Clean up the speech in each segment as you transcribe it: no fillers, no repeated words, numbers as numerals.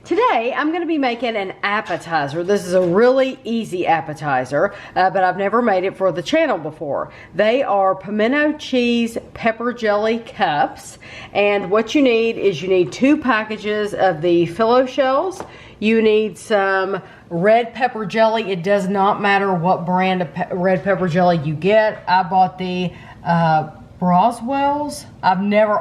Today, I'm going to be making an appetizer. This is a really easy appetizer, but I've never made it for the channel before. They are pimento cheese pepper jelly cups, and what you need is you need 2 packages of the phyllo shells. You need some red pepper jelly. It does not matter what brand of red pepper jelly you get. I bought the Roswell's. I've never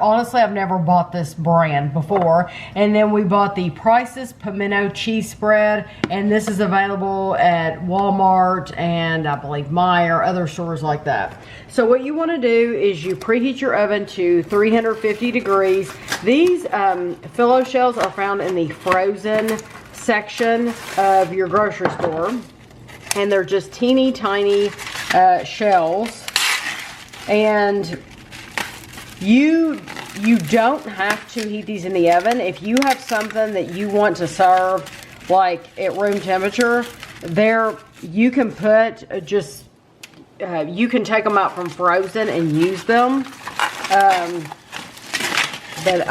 bought this brand before. And then we bought the Price's pimento cheese spread, and this is available at Walmart and I believe Meijer, other stores like that. So what you want to do is you preheat your oven to 350 degrees. These phyllo shells are found in the frozen section of your grocery store, and they're just teeny tiny shells. And you don't have to heat these in the oven. If you have something that you want to serve like at room temperature, there you can put just you can take them out from frozen and use them. But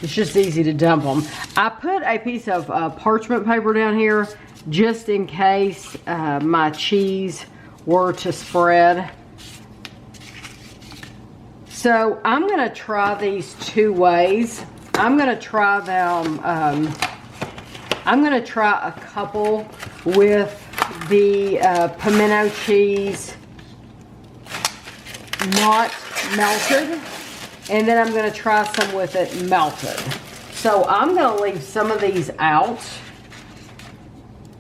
it's just easy to dump them. I put a piece of parchment paper down here just in case my cheese were to spread. So I'm going to try these 2 ways. I'm going to try them, I'm going to try a couple with the pimento cheese not melted, and then I'm going to try some with it melted. So I'm going to leave some of these out,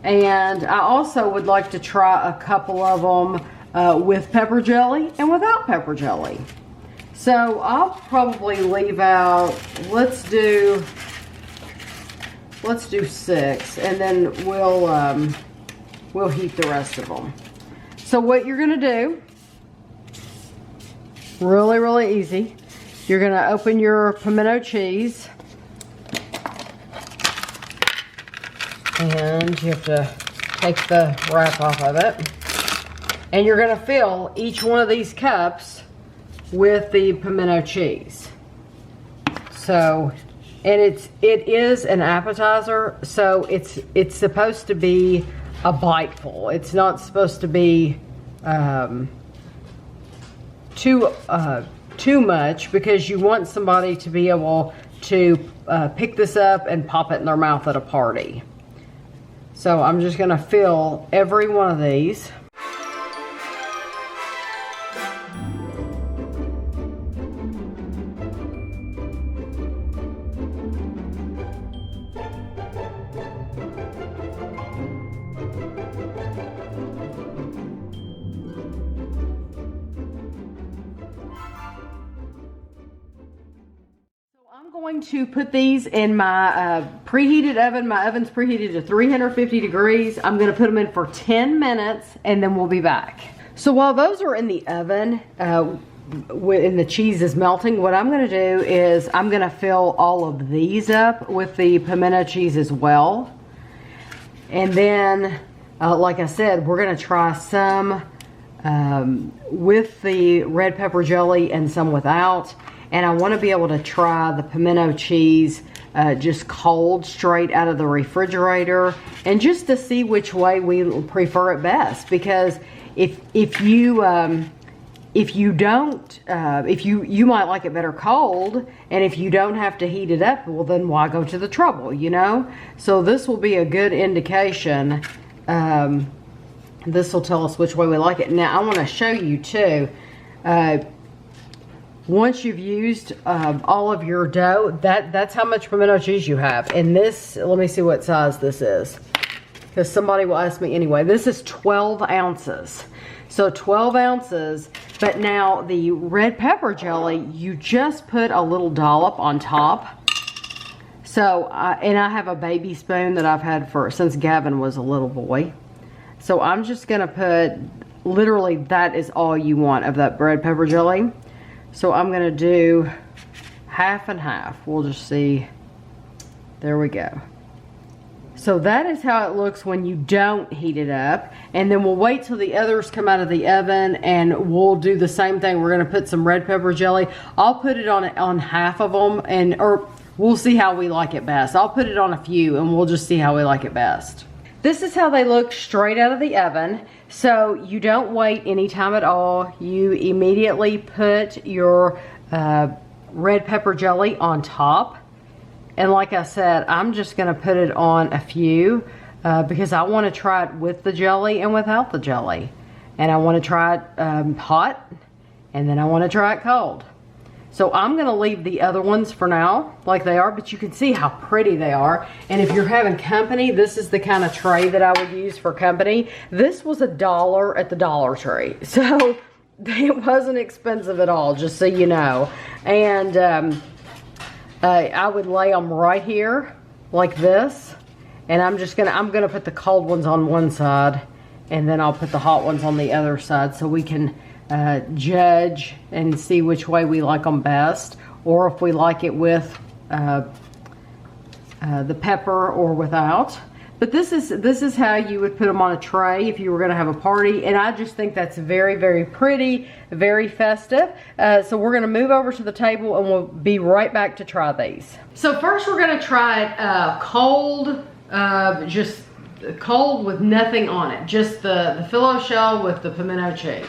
and I also would like to try a couple of them with pepper jelly and without pepper jelly. So I'll probably leave out, let's do 6, and then we'll heat the rest of them. So what you're gonna do, really easy, you're gonna open your pimento cheese, and you have to take the wrap off of it, and you're gonna fill each one of these cups with the pimento cheese. So, and it is an appetizer, so it's supposed to be a biteful. It's not supposed to be too much, because you want somebody to be able to pick this up and pop it in their mouth at a party. So I'm just gonna fill every one of these. I'm going to put these in my preheated oven. My oven's preheated to 350 degrees. I'm going to put them in for 10 minutes, and then we'll be back. So while those are in the oven, and the cheese is melting, what I'm going to do is I'm going to fill all of these up with the pimento cheese as well. And then, like I said, we're going to try some with the red pepper jelly and some without. And I want to be able to try the pimento cheese just cold, straight out of the refrigerator, and just to see which way we prefer it best. Because if you might like it better cold, and if you don't have to heat it up, well then why go to the trouble, you know? So this will be a good indication. This will tell us which way we like it. Now I want to show you too. Once you've used all of your dough, that's how much pimento cheese you have. And this, let me see what size this is, because somebody will ask me anyway. This is 12 ounces. So 12 ounces, but now the red pepper jelly, you just put a little dollop on top. So, and I have a baby spoon that I've had since Gavin was a little boy. So I'm just gonna put, literally that is all you want of that red pepper jelly. So I'm going to do half and half. We'll just see. There we go. So that is how it looks when you don't heat it up. And then we'll wait till the others come out of the oven, and we'll do the same thing. We're going to put some red pepper jelly. I'll put it on half of them, or we'll see how we like it best. I'll put it on a few and we'll just see how we like it best. This is how they look straight out of the oven. So you don't wait any time at all. You immediately put your red pepper jelly on top. And like I said, I'm just gonna put it on a few because I wanna try it with the jelly and without the jelly. And I wanna try it hot, and then I wanna try it cold. So I'm gonna leave the other ones for now, like they are, but you can see how pretty they are. And if you're having company, this is the kind of tray that I would use for company. This was $1 at the Dollar Tree. So it wasn't expensive at all, just so you know. And I would lay them right here, like this. And I'm gonna put the cold ones on one side, and then I'll put the hot ones on the other side so we can judge and see which way we like them best, or if we like it with the pepper or without. But this is how you would put them on a tray if you were going to have a party, and I just think that's very, very pretty, very festive. So we're going to move over to the table and we'll be right back to try these. So first we're going to try it cold, just cold with nothing on it, just the phyllo shell with the pimento cheese.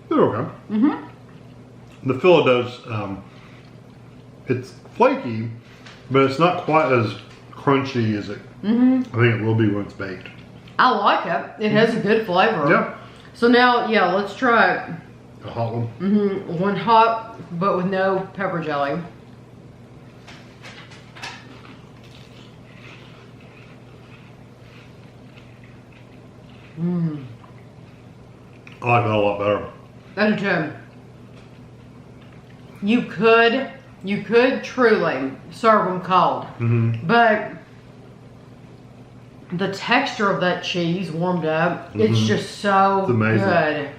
They're okay. Mm-hmm. The phyllo does, it's flaky, but it's not quite as crunchy as it, I think it will be when it's baked. I like it. It has a good flavor. Yeah. So now, yeah, let's try it. A hot one? One hot, but with no pepper jelly. I like that a lot better. I do too. You could truly serve them cold, but the texture of that cheese warmed up, it's just so good.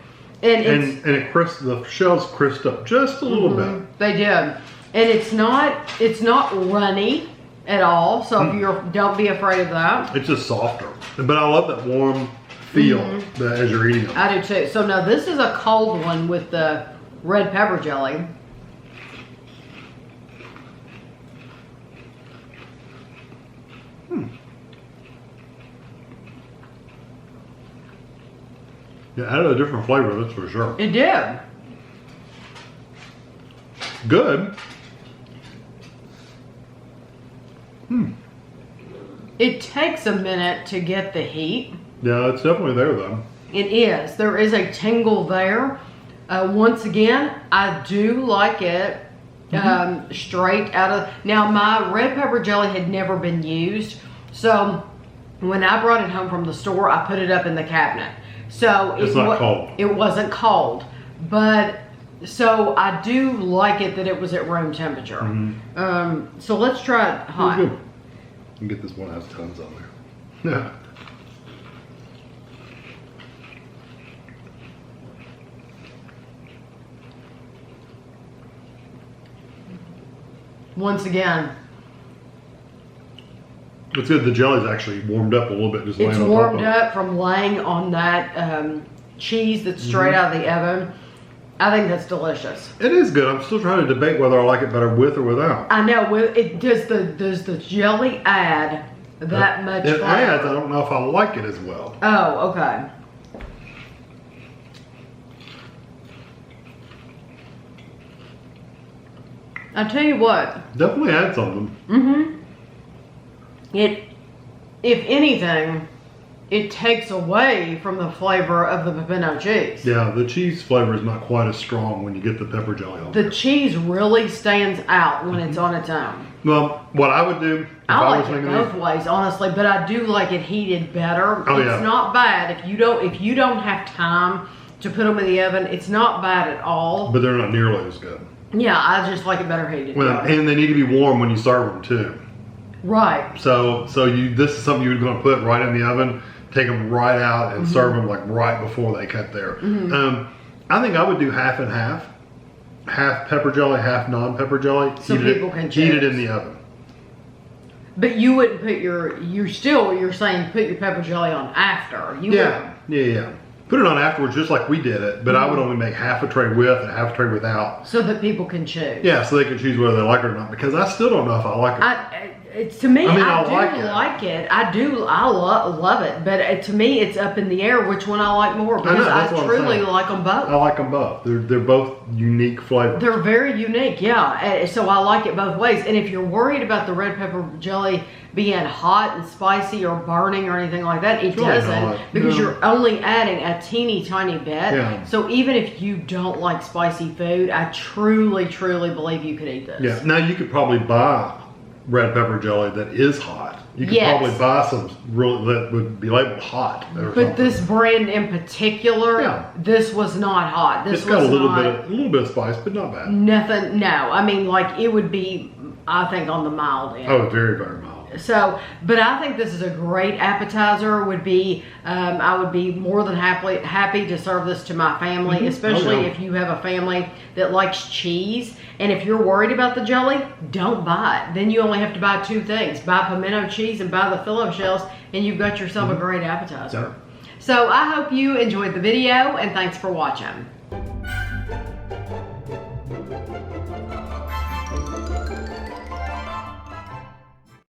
And the shells crisp up just a little bit. They did. And it's not runny at all, so if don't be afraid of that. It's just softer. But I love that warm feel as you're eating them. I do too. So now this is a cold one with the red pepper jelly. Yeah, added a different flavor, that's for sure. It did. Good. It takes a minute to get the heat. Yeah, it's definitely there though. It is. There is a tingle there. Once again, I do like it straight out of... Now, my red pepper jelly had never been used. So, when I brought it home from the store, I put it up in the cabinet. So, it's not cold. It wasn't cold. But, so I do like it that it was at room temperature. So, let's try it hot. Good. You can get this one that has tons on there. Yeah. Once again, it's good. The jelly's actually warmed up a little bit. Just it's laying on warmed top of up from laying on that cheese that's straight out of the oven. I think that's delicious. It is good. I'm still trying to debate whether I like it better with or without. I know. Does the jelly add that much It flavor? adds. I don't know if I like it as well. Oh, okay. I tell you what. Definitely add something. If anything, it takes away from the flavor of the pimento cheese. Yeah, the cheese flavor is not quite as strong when you get the pepper jelly on. The cheese really stands out when it's on its own. Well, what I would do if I was like it making both these, ways, honestly, but I do like it heated better. Oh, It's yeah. not bad if you don't have time to put them in the oven. It's not bad at all. but they're not nearly as good. Yeah, I just like it better heated. Well, and they need to be warm when you serve them too. Right. So this is something you're going to put right in the oven, take them right out, and serve them like right before they cut there. I think I would do half and half pepper jelly, half non-pepper jelly. So people can heat it choose. in the oven. But you wouldn't put you're saying put your pepper jelly on after. Yeah. Put it on afterwards just like we did it, but I would only make half a tray with and half a tray without. So that people can choose. Yeah, so they can choose whether they like it or not, because I still don't know if I like it. To me, I do like it. I love it. But to me, it's up in the air which one I like more, because I truly like them both. I like them both. They're both unique flavors. They're very unique, yeah. So I like it both ways. And if you're worried about the red pepper jelly being hot and spicy or burning or anything like that, it doesn't, because you're only adding a teeny tiny bit. Yeah. So even if you don't like spicy food, I truly believe you could eat this. Yeah. Now you could probably buy red pepper jelly that is hot. You could probably buy some that would be labeled hot. But this brand in particular, this was not hot. This got a little bit of spice, but not bad. Nothing. No, I mean, like, it would be, I think, on the mild end. Oh, very, very mild. So, but I think this is a great appetizer. I would be more than happy to serve this to my family, especially if you have a family that likes cheese. And if you're worried about the jelly, don't buy it. Then you only have to buy two things: buy pimento cheese and buy the fill-up shells, and you've got yourself a great appetizer. So I hope you enjoyed the video, and thanks for watching.